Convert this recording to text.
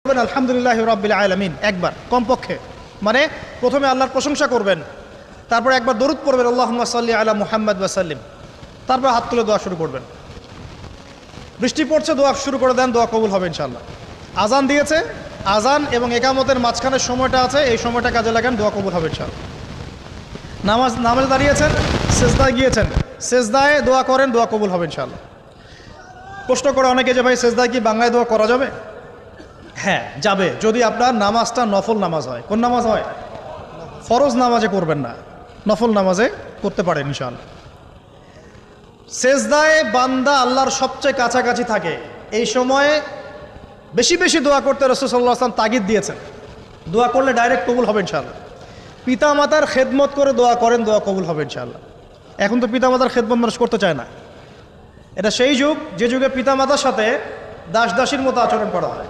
আলহামদুলিল্লাহ রাব্বিল আলামিন একবার কমপক্ষে, মানে প্রথমে আল্লাহর প্রশংসা করবেন, তারপর একবার দরুদ পড়বেন আল্লাহুম্মা সাল্লি আলা মুহাম্মাদ ওয়া সাল্লিম, তারপর হাত তুলে দোয়া শুরু করবেন। বৃষ্টি পড়ছে, দোয়া শুরু করে দেন, দোয়া কবুল হবে ইনশাআল্লাহ। আজান দিয়েছে, আজান এবং একামতের মাঝখানের সময়টা আছে, এই সময়টা কাজে লাগান, দোয়া কবুল হবে ইনশাআল্লাহ। নামাজে দাঁড়িয়েছেন, সেজদায় গিয়েছেন, সেজদায় দোয়া করেন, দোয়া কবুল হবে ইনশাআল্লাহ। প্রশ্ন করে অনেকে যে ভাই সেজদায় কি বাংলায় দোয়া করা যাবে? হ্যাঁ যাবে, যদি আপনার নামাজটা নফল নামাজ হয়। কোন নামাজ হয়? ফরজ নামাজে করবেন না, নফল নামাজে করতে পারেন ইনশাআল্লাহ। সেজদায় বান্দা আল্লাহর সবচেয়ে কাছাকাছি থাকে, এই সময়ে বেশি বেশি দোয়া করতে রাসূল সাল্লাল্লাহু আলাইহি ওয়াসাল্লাম তাগিদ দিয়েছেন। দোয়া করলে ডাইরেক্ট কবুল হবে ইনশাআল্লাহ। পিতা মাতার খেদমত করে দোয়া করেন, দোয়া কবুল হবে ইনশাআল্লাহ। এখন তো পিতা মাতার খেদমত মানুষ করতে চায় না। এটা সেই যুগ যে যুগে পিতা মাতার সাথে দাস দাসীর মতো আচরণ করা হয়।